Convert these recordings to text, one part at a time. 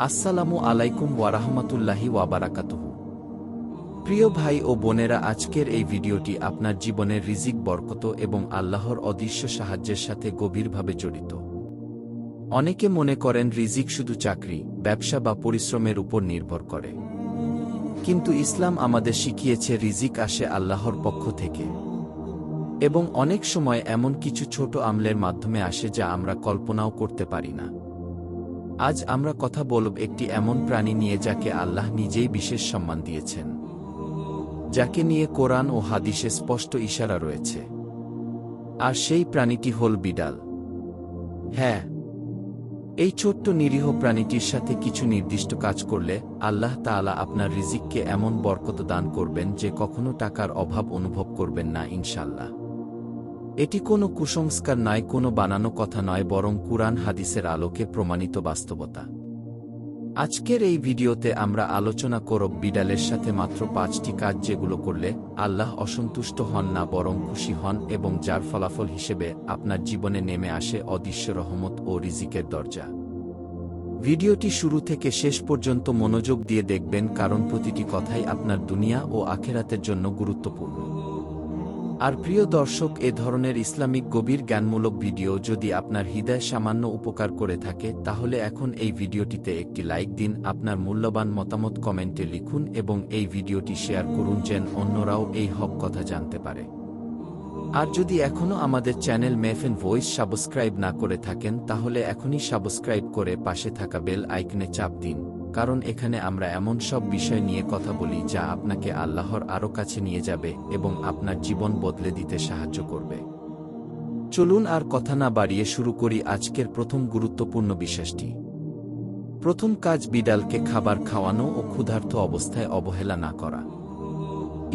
আসসালামু আলাইকুম ওয়ারাহমাতুল্লাহি ওয়াবারাকাতুহু। প্রিয় ভাই ও বোনেরা, আজকের এই ভিডিওটি আপনার জীবনের রিজিক, বরকত এবং আল্লাহর অদৃশ্য সাহায্যের সাথে গভীরভাবে জড়িত। অনেকে মনে করেন রিজিক শুধু চাকরি, ব্যবসা বা পরিশ্রমের উপর নির্ভর করে। কিন্তু ইসলাম আমাদের শিখিয়েছে রিজিক আসে আল্লাহর পক্ষ থেকে, এবং অনেক সময় এমন কিছু ছোট আমলের মাধ্যমে আসে যা আমরা কল্পনাও করতে পারি না। আজ আমরা কথা বলব একটি এমন প্রাণী নিয়ে যাকে আল্লাহ নিজেই বিশেষ সম্মান দিয়েছেন, যাকে নিয়ে কোরআন ও হাদিসে স্পষ্ট ইশারা রয়েছে। আর সেই প্রাণীটি হল বিড়াল। হ্যাঁ, এই ছোট্ট নিরীহ প্রাণীটির সাথে কিছু নির্দিষ্ট কাজ করলে আল্লাহ তাআলা আপনার রিজিককে এমন বরকত দান করবেন যে কখনো টাকার অভাব অনুভব করবেন না ইনশাআল্লাহ। এটি কোনো কুসংস্কার নয়, কোনো বানানো কথা নয়, বরং কুরআন হাদিসের আলোকে প্রমাণিত বাস্তবতা। আজকের এই ভিডিওতে আমরা আলোচনা করব বিড়ালের সাথে মাত্র 5টি কাজ, যেগুলো করলে আল্লাহ অসন্তুষ্ট হন না বরং খুশি হন, এবং যার ফলাফল হিসেবে আপনার জীবনে নেমে আসে অদৃশ্য রহমত ও রিজিকের দরজা। ভিডিওটি শুরু থেকে শেষ পর্যন্ত মনোযোগ দিয়ে দেখবেন, কারণ প্রতিটি কথাই আপনার দুনিয়া ও আখিরাতের জন্য গুরুত্বপূর্ণ। আর প্রিয় দর্শক, এ ধরনের ইসলামিক গভীর জ্ঞানমূলক ভিডিও যদি আপনার হৃদয় সামান্য উপকার করে থাকে, তাহলে এখন এই ভিডিওটিতে একটি লাইক দিন, আপনার মূল্যবান মতামত কমেন্টে লিখুন এবং এই ভিডিওটি শেয়ার করুন যেন অন্যরাও এই হক কথা জানতে পারে। আর যদি এখনও আমাদের চ্যানেল মেহফিল ভয়েস সাবস্ক্রাইব না করে থাকেন, তাহলে এখনই সাবস্ক্রাইব করে পাশে থাকা বেল আইকনে চাপ দিন, কারণ এখানে আমরা এমন সব বিষয় নিয়ে কথা বলি যা আপনাকে আল্লাহর আরও কাছে নিয়ে যাবে এবং আপনার জীবন বদলে দিতে সাহায্য করবে। চলুন আর কথা না বাড়িয়ে শুরু করি আজকের প্রথম গুরুত্বপূর্ণ বিষয়টি। প্রথম কাজ, বিড়ালকে খাবার খাওয়ানো ও ক্ষুধার্ত অবস্থায় অবহেলা না করা।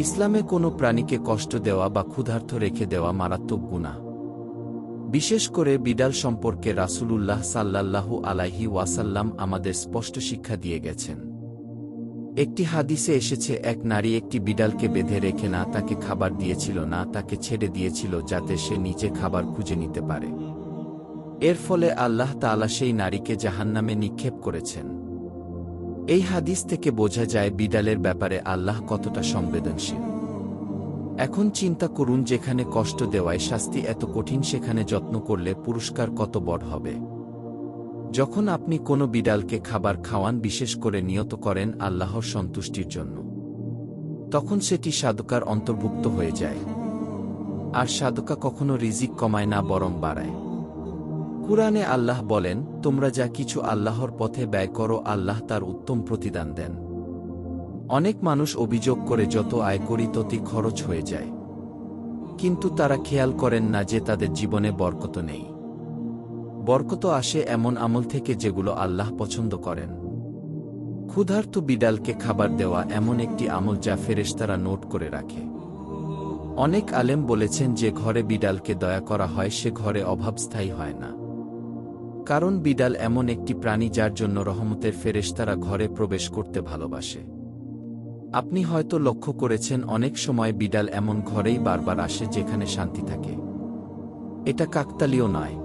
ইসলামে কোনো প্রাণীকে কষ্ট দেওয়া বা ক্ষুধার্ত রেখে দেওয়া মারাত্মক গুনাহ। বিশেষ করে বিড়াল সম্পর্কে রাসূলুল্লাহ সাল্লাল্লাহু আলাইহি ওয়াসাল্লাম আমাদের স্পষ্ট শিক্ষা দিয়ে গেছেন। একটি হাদিসে এসেছে, এক নারী একটি বিড়ালকে বেঁধে রেখে না তাকে খাবার দিয়েছিল, না তাকে ছেড়ে দিয়েছিল যাতে সে নিজে খাবার খুঁজে নিতে পারে। এর ফলে আল্লাহ তাআলা সেই নারীকে জাহান্নামে নিক্ষেপ করেছেন। এই হাদিস থেকে বোঝা যায় বিড়ালের ব্যাপারে আল্লাহ কতটা সংবেদনশীল। এখন চিন্তা করুন, যেখানে কষ্ট দেওয়ায় শাস্তি এত কঠিন, সেখানে যত্ন করলে পুরস্কার কত বড় হবে। যখন আপনি কোনো বিড়ালকে খাবার খাওয়ান, বিশেষ করে নিয়ত করেন আল্লাহর সন্তুষ্টির জন্য, তখন সেটি সাদকার অন্তর্ভুক্ত হয়ে যায়। আর সাদকা কখনো রিজিক কমায় না বরং বাড়ায়। কুরআনে আল্লাহ বলেন, তোমরা যা কিছু আল্লাহর পথে ব্যয় করো আল্লাহ তার উত্তম প্রতিদান দেন। অনেক মানুষ অভিযোগ করে, যত আয় করি ততই খরচ হয়ে যায়, কিন্তু তারা খেয়াল করেন না যে তাদের জীবনে বরকত নেই। বরকত আসে এমন আমল থেকে যেগুলো আল্লাহ পছন্দ করেন। ক্ষুধার্ত বিড়ালকে খাবার দেওয়া এমন একটি আমল যা ফেরেশতারা নোট করে রাখে। অনেক আলেম বলেছেন, যে ঘরে বিড়ালকে দয়া করা হয় সে ঘরে অভাব স্থায়ী হয় না, কারণ বিড়াল এমন একটি প্রাণী যার জন্য রহমতের ফেরেশতারা ঘরে প্রবেশ করতে ভালোবাসে। আপনি হয়তো লক্ষ্য করেছেন, অনেক সময় বিড়াল এমন ঘরেই বারবার আসে যেখানে শান্তি থাকে। এটা কাকতালীয় নয়।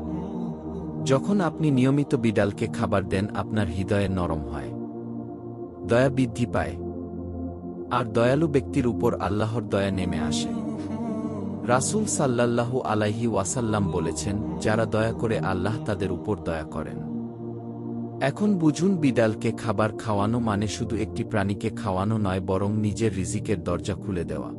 যখন আপনি নিয়মিত বিড়ালকে খাবার দেন, আপনার হৃদয়ে নরম হয়, দয়া বৃদ্ধি পায়, আর দয়ালু ব্যক্তির উপর আল্লাহর দয়া নেমে আসে। রাসূল সাল্লাল্লাহু আলাইহি ওয়াসাল্লাম বলেছেন, যারা দয়া করে আল্লাহ তাদের উপর দয়া করেন। এখন বুঝুন, বিড়ালকে খাবার খাওয়ানো মানে শুধু একটি প্রাণীকে খাওয়ানো নয়, বরং নিজের রিজিকের দরজা খুলে দেওয়া।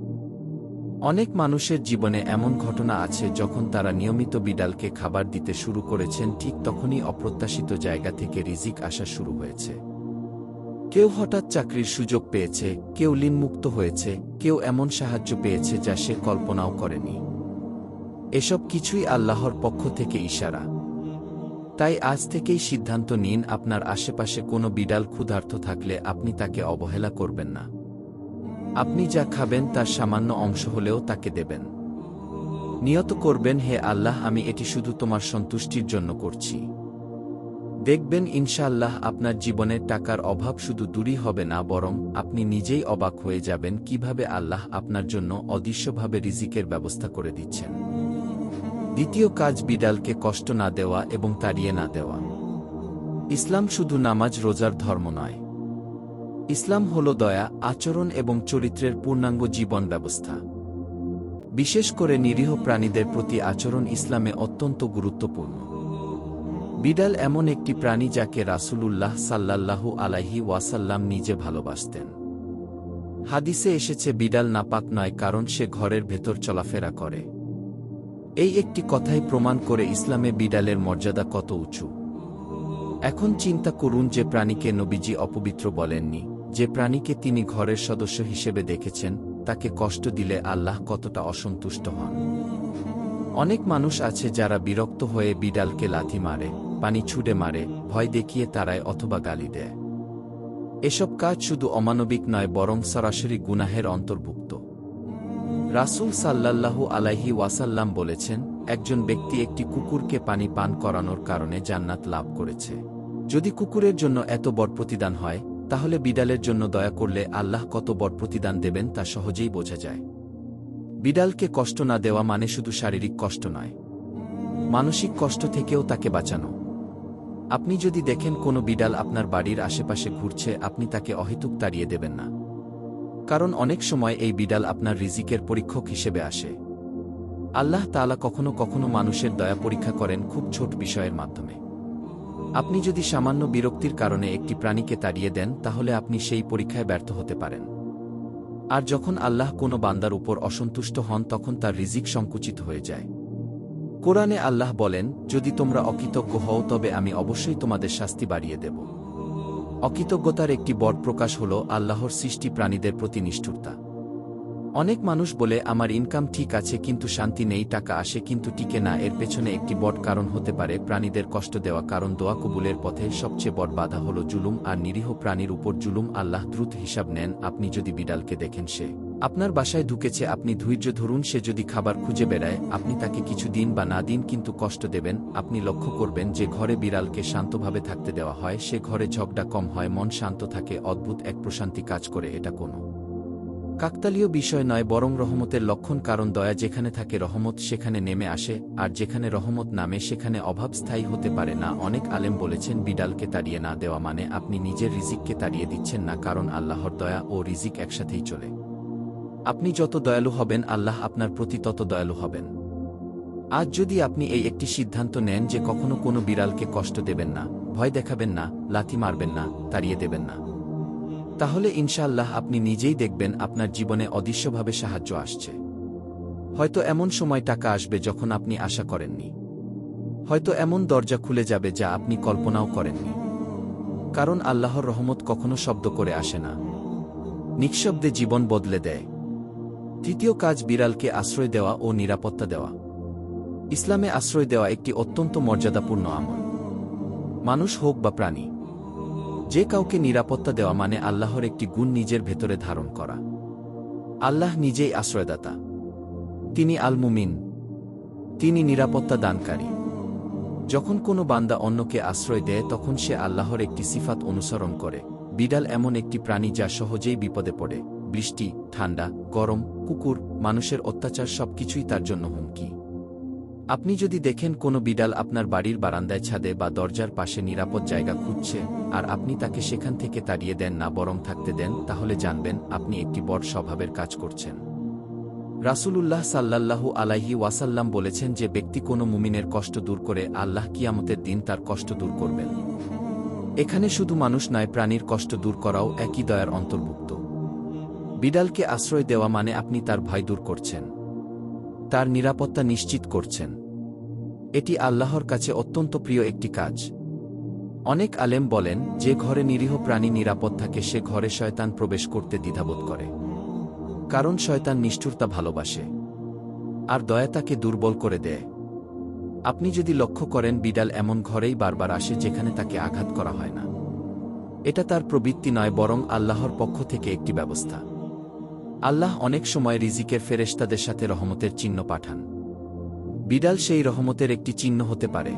অনেক মানুষের জীবনে এমন ঘটনা আছে, যখন তারা নিয়মিত বিড়ালকে খাবার দিতে শুরু করেছেন, ঠিক তখনই অপ্রত্যাশিত জায়গা থেকে রিজিক আসা শুরু হয়েছে। কেউ হঠাৎ চাকরির সুযোগ পেয়েছে, কেউ ঋণমুক্ত হয়েছে, কেউ এমন সাহায্য পেয়েছে যা সে কল্পনাও করেনি। এসব কিছুই আল্লাহর পক্ষ থেকে ইশারা। তাই আজ থেকেই সিদ্ধান্ত নিন, আপনার আশেপাশে কোনো বিড়াল ক্ষুধার্ত থাকলে আপনি তাকে অবহেলা করবেন না। আপনি যা খাবেন তার সামান্য অংশ হলেও তাকে দেবেন। নিয়ত করবেন, হে আল্লাহ, আমি এটি শুধু তোমার সন্তুষ্টির জন্য করছি। দেখবেন ইনশাআল্লাহ আপনার জীবনের টাকার অভাব শুধু দূরই হবে না, বরং আপনি নিজেই অবাক হয়ে যাবেন কিভাবে আল্লাহ আপনার জন্য অদৃশ্যভাবে রিজিকের ব্যবস্থা করে দিচ্ছেন। দ্বিতীয় কাজ, বিড়ালকে কষ্ট না দেওয়া এবং তাড়িয়ে না দেওয়া। ইসলাম শুধু নামাজ রোজার ধর্ম নয়। ইসলাম হল দয়া, আচরণ এবং চরিত্রের পূর্ণাঙ্গ জীবন ব্যবস্থা। বিশেষ করে নিরীহ প্রাণীদের প্রতি আচরণ ইসলামে অত্যন্ত গুরুত্বপূর্ণ। বিড়াল এমন একটি প্রাণী যাকে রাসূলুল্লাহ সাল্লাল্লাহু আলাইহি ওয়াসাল্লাম নিজে ভালোবাসতেন। হাদিসে এসেছে বিড়াল নাপাক নয়, কারণ সে ঘরের ভেতর চলাফেরা করে। এই একটি কথাই প্রমাণ করে ইসলামে বিড়ালের মর্যাদা কত উঁচু। এখন চিন্তা করুন, যে প্রাণীকে নবীজি অপবিত্র বলেননি, যে প্রাণীকে তিনি ঘরের সদস্য হিসেবে দেখেছেন, তাকে কষ্ট দিলে আল্লাহ কতটা অসন্তুষ্ট হন। অনেক মানুষ আছে যারা বিরক্ত হয়ে বিড়ালকে লাথি মারে, পানি ছুঁড়ে মারে, ভয় দেখিয়ে তাড়ায় অথবা গালি দেয়। এসব কাজ শুধু অমানবিক নয়, বরং সরাসরি গুনাহের অন্তর্ভুক্ত। রাসূল সাল্লাল্লাহু আলাইহি ওয়াসাল্লাম বলেছেন, একজন ব্যক্তি একটি কুকুরকে পানি পান করানোর কারণে জান্নাত লাভ করেছে। যদি কুকুরের জন্য এত বড় প্রতিদান হয়, তাহলে বিড়ালের জন্য দয়া করলে আল্লাহ কত বড় প্রতিদান দেবেন তা সহজেই বোঝা যায়। বিড়ালকে কষ্ট না দেওয়া মানে শুধু শারীরিক কষ্ট নয়, মানসিক কষ্ট থেকেও তাকে বাঁচানো। আপনি যদি দেখেন কোনো বিড়াল আপনার বাড়ির আশেপাশে ঘুরছে, আপনি তাকে অহেতুক তাড়িয়ে দেবেন না। কারণ অনেক সময় এই বিড়াল আপনার রিজিকের পরীক্ষক হিসেবে আসে। আল্লাহ তাআলা কখনো কখনো মানুষের দয়া পরীক্ষা করেন খুব ছোট বিষয়ের মাধ্যমে। আপনি যদি সামান্য বিরক্তির কারণে একটি প্রাণীকে তাড়িয়ে দেন, তাহলে আপনি সেই পরীক্ষায় ব্যর্থ হতে পারেন। আর যখন আল্লাহ কোনো বান্দার উপর অসন্তুষ্ট হন, তখন তার রিজিক সংকুচিত হয়ে যায়। কোরআনে আল্লাহ বলেন, যদি তোমরা অকৃতজ্ঞ হও তবে আমি অবশ্যই তোমাদের শাস্তি বাড়িয়ে দেব। অকৃতজ্ঞতার একটি বড় প্রকাশ হল আল্লাহর সৃষ্টি প্রাণীদের প্রতি নিষ্ঠুরতা। অনেক মানুষ বলে, আমার ইনকাম ঠিক আছে কিন্তু শান্তি নেই, টাকা আসে কিন্তু টিকে না। এর পেছনে একটি বড় কারণ হতে পারে প্রাণীদের কষ্ট দেওয়া, কারণ দোয়া কবুলের পথে সবচেয়ে বড় বাধা হল জুলুম, আর নিরীহ প্রাণীর উপর জুলুম আল্লাহ দ্রুত হিসাব নেন। আপনি যদি বিড়ালকে দেখেন সে আপনার বাসায় ঢুকেছে, আপনি ধৈর্য ধরুন। সে যদি খাবার খুঁজে বেড়ায়, আপনি তাকে কিছু দিন বা না দিন কিন্তু কষ্ট দেবেন। আপনি লক্ষ্য করবেন, যে ঘরে বিড়ালকে শান্তভাবে থাকতে দেওয়া হয়, সে ঘরে ঝগড়া কম হয়, মন শান্ত থাকে, অদ্ভুত এক প্রশান্তি কাজ করে। এটা কোনো কাকতালীয় বিষয় নয়, বরং রহমতের লক্ষণ। কারণ দয়া যেখানে থাকে রহমত সেখানে নেমে আসে, আর যেখানে রহমত নামে সেখানে অভাব স্থায়ী হতে পারে না। অনেক আলেম বলেছেন, বিড়ালকে তাড়িয়ে না দেওয়া মানে আপনি নিজের রিজিককে তাড়িয়ে দিচ্ছেন না, কারণ আল্লাহর দয়া ও রিজিক একসাথেই চলে। আপনি যত দয়ালু হবেন, আল্লাহ আপনার প্রতি তত দয়ালু হবেন। আজ যদি আপনি এই একটি সিদ্ধান্ত নেন যে কখনো কোনো বিড়ালকে কষ্ট দেবেন না, ভয় দেখাবেন না, লাথি মারবেন না, তাড়িয়ে দেবেন না, তাহলে ইনশাআল্লাহ আপনি নিজেই দেখবেন আপনার জীবনে অদৃশ্যভাবে সাহায্য আসছে। হয়তো এমন সময় টাকা আসবে যখন আপনি আশা করেননি। হয়তো এমন দরজা খুলে যাবে যা আপনি কল্পনাও করেননি। কারণ আল্লাহর রহমত কখনো শব্দ করে আসে না, নিঃশব্দে জীবন বদলে দেয়। তৃতীয় কাজ, বিড়ালকে আশ্রয় দেওয়া ও নিরাপত্তা দেওয়া। ইসলামে আশ্রয় দেওয়া একটি অত্যন্ত মর্যাদাপূর্ণ আমল। মানুষ হোক বা প্রাণী, যে কাউকে নিরাপত্তা দেওয়া মানে আল্লাহর একটি গুণ নিজের ভেতরে ধারণ করা। আল্লাহ নিজেই আশ্রয়দাতা, তিনি আল মুমিন, তিনি নিরাপত্তা দানকারী। যখন কোনো বান্দা অন্যকে আশ্রয় দেয়, তখন সে আল্লাহর একটি সিফাত অনুসরণ করে। বিড়াল এমন একটি প্রাণী যা সহজেই বিপদে পড়ে। বৃষ্টি, ঠান্ডা, গরম, কুকুর, মানুষের অত্যাচার সবকিছুই তার জন্য হুমকি। আপনি যদি দেখেন কোনো বিড়াল আপনার বাড়ির বারান্দায়, ছাদে বা দরজার পাশে নিরাপদ জায়গা খুঁজছে, আর আপনি তাকে সেখান থেকে তাড়িয়ে দেন না, বরং থাকতে দেন, তাহলে জানবেন আপনি একটি বড় স্বভাবের কাজ করছেন। রাসূলুল্লাহ সাল্লাল্লাহু আলাইহি ওয়াসাল্লাম বলেছেন, যে ব্যক্তি কোনো মুমিনের কষ্ট দূর করে, আল্লাহ কিয়ামতের দিন তার কষ্ট দূর করবেন। এখানে শুধু মানুষ নয়, প্রাণীর কষ্ট দূর করাও একই দয়ার অন্তর্ভুক্ত। বিড়ালকে আশ্রয় দেওয়া মানে আপনি তার ভয় দূর করছেন, তার নিরাপত্তা নিশ্চিত করছেন। এটি আল্লাহর কাছে অত্যন্ত প্রিয় একটি কাজ। অনেক আলেম বলেন, যে ঘরে নিরীহ প্রাণী নিরাপদ থাকে সে ঘরে শয়তান প্রবেশ করতে দ্বিধাবোধ করে। কারণ শয়তান নিষ্ঠুরতা ভালোবাসে, আর দয়া তাকে দুর্বল করে দেয়। আপনি যদি লক্ষ্য করেন, বিড়াল এমন ঘরেই বারবার আসে যেখানে তাকে আঘাত করা হয় না। এটা তার প্রবৃত্তি নয়, বরং আল্লাহর পক্ষ থেকে একটি ব্যবস্থা। আল্লাহ অনেক সময় রিজিকের ফেরেশতাদের সাথে রহমতের চিহ্ন পাঠান। বিড়াল সেই রহমতের একটি চিহ্ন হতে পারে।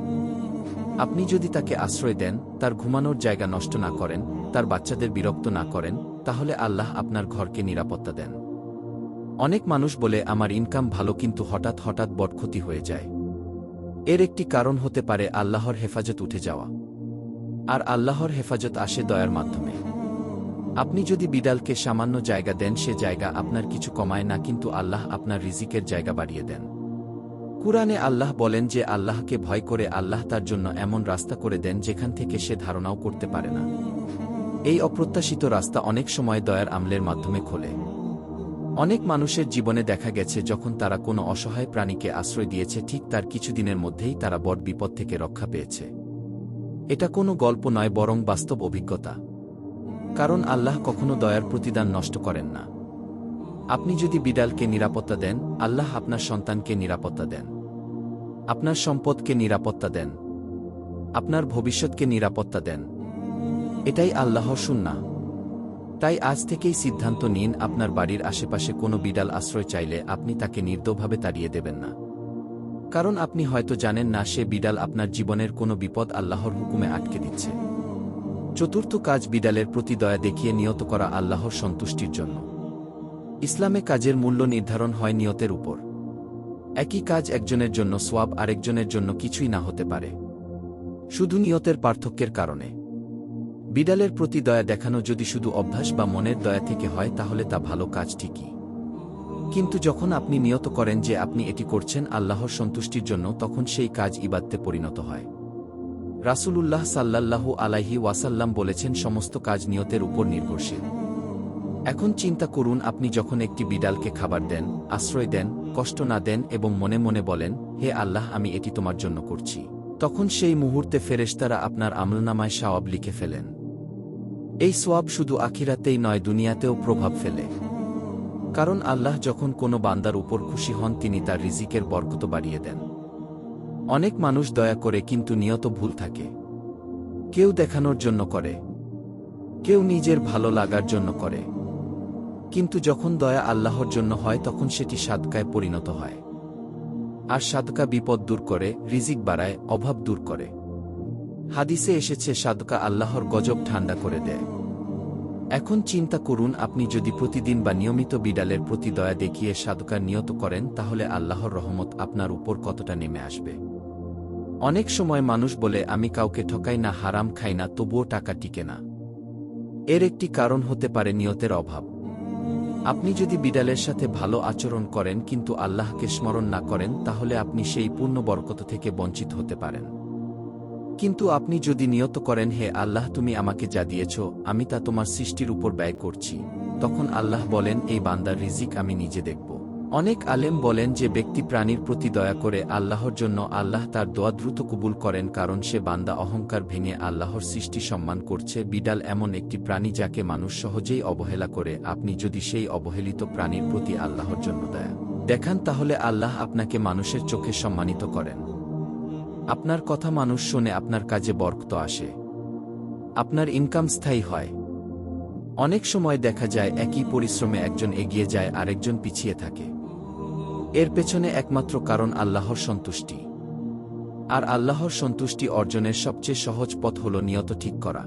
আপনি যদি তাকে আশ্রয় দেন, তার ঘুমানোর জায়গা নষ্ট না করেন, তার বাচ্চাদের বিরক্ত না করেন, তাহলে আল্লাহ আপনার ঘরকে নিরাপত্তা দেন। অনেক মানুষ বলে, আমার ইনকাম ভালো কিন্তু হঠাৎ হঠাৎ বড় ক্ষতি হয়ে যায়। এর একটি কারণ হতে পারে আল্লাহর হেফাজত উঠে যাওয়া। আর আল্লাহর হেফাজত আসে দয়ার মাধ্যমে। আপনি যদি বিড়ালকে সামান্য জায়গা দেন, সে জায়গা আপনার কিছু কমায় না, কিন্তু আল্লাহ আপনার রিজিকের জায়গা বাড়িয়ে দেন। কুরআনে আল্লাহ বলেন যে আল্লাহকে ভয় করে আল্লাহ তার জন্য এমন রাস্তা করে দেন যেখান থেকে সে ধারণাও করতে পারে না। এই অপ্রত্যাশিত রাস্তা অনেক সময় দয়ার আমলের মাধ্যমে খোলে। অনেক মানুষের জীবনে দেখা গেছে যখন তারা কোনো অসহায় প্রাণীকে আশ্রয় দিয়েছে, ঠিক তার কিছুদিনের মধ্যেই তারা বড় বিপদ থেকে রক্ষা পেয়েছে। এটা কোনো গল্প নয়, বরং বাস্তব অভিজ্ঞতা। কারণ আল্লাহ কখনো দয়ার প্রতিদান নষ্ট করেন না। আপনি যদি বিড়ালকে নিরাপত্তা দেন, আল্লাহ আপনার সন্তানকে নিরাপত্তা দেন, আপনার সম্পদকে নিরাপত্তা দেন, আপনার ভবিষ্যৎকে নিরাপত্তা দেন। এটাই আল্লাহর সুন্নাহ। তাই আজ থেকেই সিদ্ধান্ত নিন, আপনার বাড়ির আশেপাশে কোনো বিড়াল আশ্রয় চাইলে আপনি তাকে নির্দয়ভাবে তাড়িয়ে দেবেন না। কারণ আপনি হয়তো জানেন না সে বিড়াল আপনার জীবনের কোনো বিপদ আল্লাহর হুকুমে আটকে দিচ্ছে। চতুর্থ কাজ, বিড়ালের প্রতি দয়া দেখিয়ে নিয়ত করা আল্লাহর সন্তুষ্টির জন্য। ইসলামে কাজের মূল্য নির্ধারণ হয় নিয়তের উপর। একই কাজ একজনের জন্য সওয়াব, আরেকজনের জন্য কিছুই না হতে পারে, শুধু নিয়তের পার্থক্যের কারণে। বিড়ালের প্রতি দয়া দেখানো যদি শুধু অভ্যাস বা মনের দয়া থেকে হয় তাহলে তা ভালো কাজ ঠিকই, কিন্তু যখন আপনি নিয়ত করেন যে আপনি এটি করছেন আল্লাহর সন্তুষ্টির জন্য, তখন সেই কাজ ইবাদতে পরিণত হয়। রাসূলুল্লাহ সাল্লাল্লাহু আলাইহি ওয়াসাল্লাম বলেছেন, সমস্ত কাজ নিয়তের উপর নির্ভরশীল। এখন চিন্তা করুন, আপনি যখন একটি বিড়ালকে খাবার দেন, আশ্রয় দেন, কষ্ট না দেন এবং মনে মনে বলেন, হে আল্লাহ, আমি এটি তোমার জন্য করছি, তখন সেই মুহূর্তে ফেরেশতারা আপনার আমলনামায় সওয়াব লিখে ফেলেন। এই সওয়াব শুধু আখিরাতেই নয়, দুনিয়াতেও প্রভাব ফেলে। কারণ আল্লাহ যখন কোনো বান্দার উপর খুশি হন, তিনি তার রিজিকের বরকত বাড়িয়ে দেন। অনেক মানুষ দয়া করে কিন্তু নিয়ত ভুল থাকে। কেউ দেখানোর জন্য করে, কেউ নিজের ভালো লাগার জন্য করে, কিন্তু যখন দয়া আল্লাহর জন্য হয় তখন সেটি সাদকায় পরিণত হয়। আর সাদকা বিপদ দূর করে, রিজিক বাড়ায়, অভাব দূর করে। হাদিসে এসেছে, সাদকা আল্লাহর গজব ঠান্ডা করে দেয়। এখন চিন্তা করুন, আপনি যদি প্রতিদিন বা নিয়মিত বিড়ালের প্রতি দয়া দেখিয়ে সাদকার নিয়ত করেন, তাহলে আল্লাহর রহমত আপনার উপর কতটা নেমে আসবে। অনেক সময় মানুষ বলে, আমি কাউকে ঠকাই না, হারাম খাই না, তবুও টাকা টিকে না। এর একটি কারণ হতে পারে নিয়তের অভাব। আপনি যদি বিড়ালের সাথে ভালো আচরণ করেন কিন্তু আল্লাহকে স্মরণ না করেন, তাহলে আপনি সেই পূর্ণ বরকত থেকে বঞ্চিত হতে পারেন। কিন্তু আপনি যদি নিয়ত করেন, হে আল্লাহ, তুমি আমাকে যা দিয়েছ আমি তা তোমার সৃষ্টির উপর ব্যয় করছি, তখন আল্লাহ বলেন, এই বান্দার রিজিক আমি নিজে দেখব। অনেক আলেম বলেন যে ব্যক্তি প্রাণীর প্রতি দয়া করে আল্লাহর জন্য, আল্লাহ তার দোয়া দ্রুত কবুল করেন, কারণ সে বান্দা অহংকার ভেঙে আল্লাহর সৃষ্টি সম্মান করছে। বিড়াল এমন একটি প্রাণী যাকে মানুষ সহজেই অবহেলা করে। আপনি যদি সেই অবহেলিত প্রাণীর প্রতি আল্লাহর জন্য দয়া দেখান, তাহলে আল্লাহ আপনাকে মানুষের চোখে সম্মানিত করেন। আপনার কথা মানুষ শোনে, আপনার কাজে বরকত আসে, আপনার ইনকাম স্থায়ী হয়। অনেক সময় দেখা যায় একই পরিশ্রমে একজন এগিয়ে যায়, আরেকজন পিছিয়ে থাকে। এর পেছনে একমাত্র কারণ আল্লাহর সন্তুষ্টি। আর আল্লাহর সন্তুষ্টি অর্জনের সবচেয়ে সহজ পথ হল নিয়ত ঠিক করা।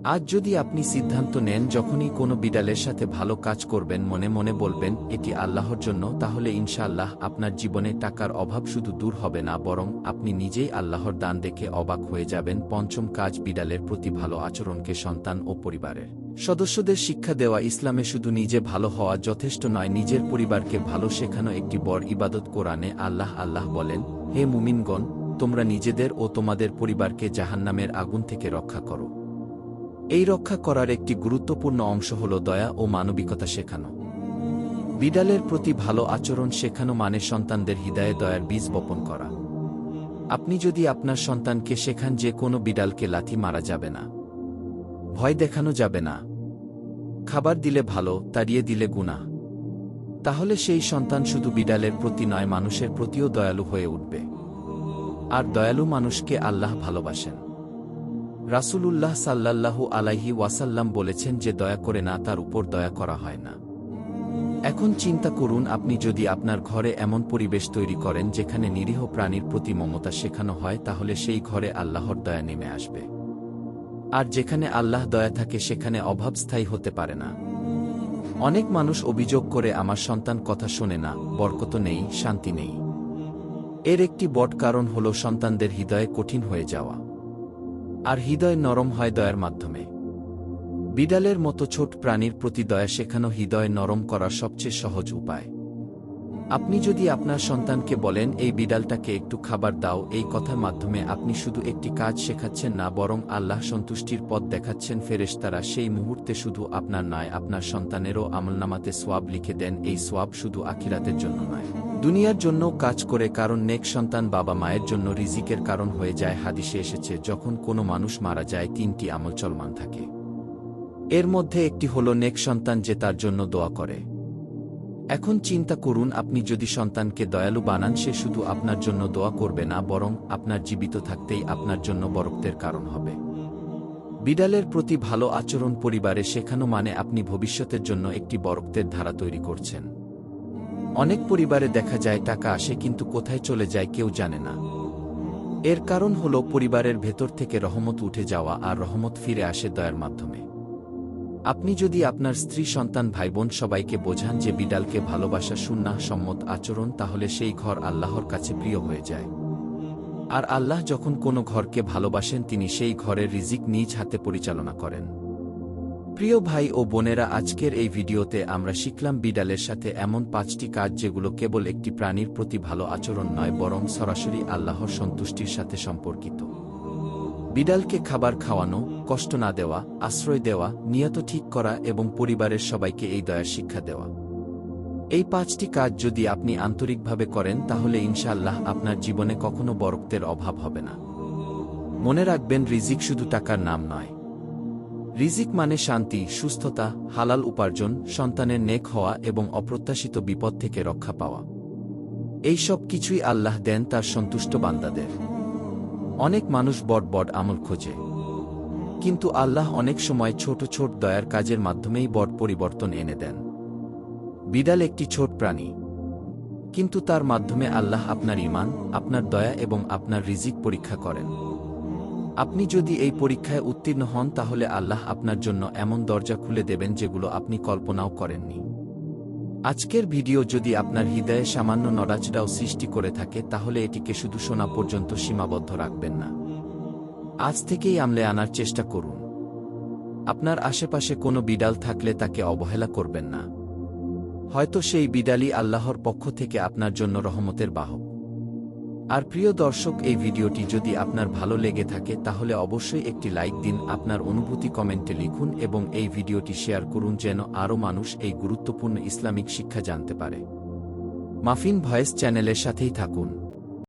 আজ যদি আপনি সিদ্ধান্ত নেন যখনই কোনো বিড়ালের সাথে ভালো কাজ করবেন, মনে মনে বলবেন এটি আল্লাহর জন্য, তাহলে ইনশাআল্লাহ আপনার জীবনে টাকার অভাব শুধু দূর হবে না, বরং আপনি নিজেই আল্লাহর দান দেখে অবাক হয়ে যাবেন। পঞ্চম কাজ, বিড়ালের প্রতি ভালো আচরণকে সন্তান ও পরিবারের সদস্যদের শিক্ষা দেওয়া। ইসলামে শুধু নিজে ভালো হওয়া যথেষ্ট নয়, নিজের পরিবারকে ভালো শেখানো একটি বড় ইবাদত। কোরআনে আল্লাহ বলেন, হে মুমিনগণ, তোমরা নিজেদের ও তোমাদের পরিবারকে জাহান্নামের আগুন থেকে রক্ষা করো। এই রক্ষা করার একটি গুরুত্বপূর্ণ অংশ হল দয়া ও মানবিকতা শেখানো। বিড়ালের প্রতি ভালো আচরণ শেখানো মানে সন্তানদের হৃদয়ে দয়ার বীজ বপন করা। আপনি যদি আপনার সন্তানকে শেখান যে কোনো বিড়ালকে লাথি মারা যাবে না, ভয় দেখানো যাবে না, খাবার দিলে ভালো, তাড়িয়ে দিলে গুনাহ, তাহলে সেই সন্তান শুধু বিড়ালের প্রতি নয়, মানুষের প্রতিও দয়ালু হয়ে উঠবে। আর দয়ালু মানুষকে আল্লাহ ভালোবাসেন। রাসূলুল্লাহ সাল্লাল্লাহু আলাইহি ওয়াসাল্লাম বলেছেন যে দয়া করে না, তার উপর দয়া করা হয় না। এখন চিন্তা করুন, আপনি যদি আপনার ঘরে এমন পরিবেশ তৈরি করেন যেখানে নিরীহ প্রাণীর প্রতি মমতা শেখানো হয়, তাহলে সেই ঘরে আল্লাহর দয়া নেমে আসবে। আর যেখানে আল্লাহ দয়া থাকে সেখানে অভাব স্থায়ী হতে পারে না। অনেক মানুষ অভিযোগ করে, আমার সন্তান কথা শোনে না, বরকত নেই, শান্তি নেই। এর একটি বড় কারণ হল সন্তানদের হৃদয়ে কঠিন হয়ে যাওয়া। আর হৃদয় নরম হয় দয়ার মাধ্যমে। বিড়ালের মতো ছোট প্রাণীর প্রতি দয়া শেখানো হৃদয় নরম করার সবচেয়ে সহজ উপায়। আপনি যদি আপনার সন্তানকে বলেন, এই বিড়ালটাকে একটু খাবার দাও, এই কথার মাধ্যমে আপনি শুধু একটি কাজ শেখাচ্ছেন না, বরং আল্লাহ সন্তুষ্টির পথ দেখাচ্ছেন। ফেরেশতারা সেই মুহূর্তে শুধু আপনার নয়, আপনার সন্তানেরও আমলনামাতে সোয়াব লিখে দেন। এই সোয়াব শুধু আখিরাতের জন্য নয়, দুনিয়ার জন্যও কাজ করে, কারণ নেক সন্তান বাবা মায়ের জন্য রিজিকের কারণ হয়ে যায়। হাদিসে এসেছে, যখন কোনো মানুষ মারা যায় 3টি আমল চলমান থাকে। এর মধ্যে একটি হলো নেক সন্তান যে তার জন্য দোয়া করে। এখন চিন্তা করুন, আপনি যদি সন্তানকে দয়ালু বানান, সে শুধু আপনার জন্য দোয়া করবে না, বরং আপনার জীবিত থাকতেই আপনার জন্য বরকতের কারণ হবে। বিড়ালের প্রতি ভালো আচরণ পরিবারে শেখানো মানে আপনি ভবিষ্যতের জন্য একটি বরকতের ধারা তৈরি করছেন। অনেক পরিবারে দেখা যায় টাকা আসে কিন্তু কোথায় চলে যায় কেউ জানে না। এর কারণ হলো পরিবারের ভেতর থেকে রহমত উঠে যাওয়া, আর রহমত ফিরে আসে দয়ার মাধ্যমে। আপনি যদি আপনার স্ত্রী, সন্তান, ভাইবোন সবাইকে বোঝান যে বিড়ালকে ভালোবাসা সুন্নাহ সম্মত আচরণ, তাহলে সেই ঘর আল্লাহর কাছে প্রিয় হয়ে যায়। আর আল্লাহ যখন কোনো ঘরকে ভালোবাসেন, তিনি সেই ঘরের রিজিক নিজ হাতে পরিচালনা করেন। প্রিয় ভাই ও বোনেরা, আজকের এই ভিডিওতে আমরা শিখলাম বিড়ালের সাথে এমন 5টি কাজ যেগুলো কেবল একটি প্রাণীর প্রতি ভালো আচরণ নয়, বরং সরাসরি আল্লাহর সন্তুষ্টির সাথে সম্পর্কিত। বিড়ালকে খাবার খাওয়ানো, কষ্ট না দেওয়া, আশ্রয় দেওয়া, নিয়ত ঠিক করা এবং পরিবারের সবাইকে এই দয়ার শিক্ষা দেওয়া। এই 5টি কাজ যদি আপনি আন্তরিকভাবে করেন, তাহলে ইনশাআল্লাহ আপনার জীবনে কখনো বরকতের অভাব হবে না। মনে রাখবেন, রিজিক শুধু টাকার নাম নয়। রিজিক মানে শান্তি, সুস্থতা, হালাল উপার্জন, সন্তানের নেক হওয়া এবং অপ্রত্যাশিত বিপদ থেকে রক্ষা পাওয়া। এই সব কিছুই আল্লাহ দেন তার সন্তুষ্ট বান্দাদের। অনেক মানুষ বড় বড় আমল খোঁজে, কিন্তু আল্লাহ অনেক সময় ছোট ছোট দয়ার কাজের মাধ্যমেই বড় পরিবর্তন এনে দেন। বিড়াল একটি ছোট প্রাণী, কিন্তু তার মাধ্যমে আল্লাহ আপনার ঈমান, আপনার দয়া এবং আপনার রিজিক পরীক্ষা করেন। আপনি যদি এই পরীক্ষায় উত্তীর্ণ হন, তাহলে আল্লাহ আপনার জন্য এমন দরজা খুলে দেবেন যেগুলো আপনি কল্পনাও করেননি। আজকের ভিডিও যদি আপনার হৃদয়ে সামান্য নড়াচড়াও সৃষ্টি করে থাকে, তাহলে এটিকে শুধু শোনা পর্যন্ত সীমাবদ্ধ রাখবেন না। আজ থেকেই আমলে আনার চেষ্টা করুন। আপনার আশেপাশে কোনো বিড়াল থাকলে তাকে অবহেলা করবেন না। হয়তো সেই বিড়ালই আল্লাহর পক্ষ থেকে আপনার জন্য রহমতের বাহক। আর প্রিয় দর্শক, এই ভিডিওটি যদি আপনার ভালো লেগে থাকে, তাহলে অবশ্যই একটি লাইক দিন, আপনার অনুভূতি কমেন্টে লিখুন এবং এই ভিডিওটি শেয়ার করুন, যেন আরও মানুষ এই গুরুত্বপূর্ণ ইসলামিক শিক্ষা জানতে পারে। মাফিন ভয়েস চ্যানেলের সাথেই থাকুন।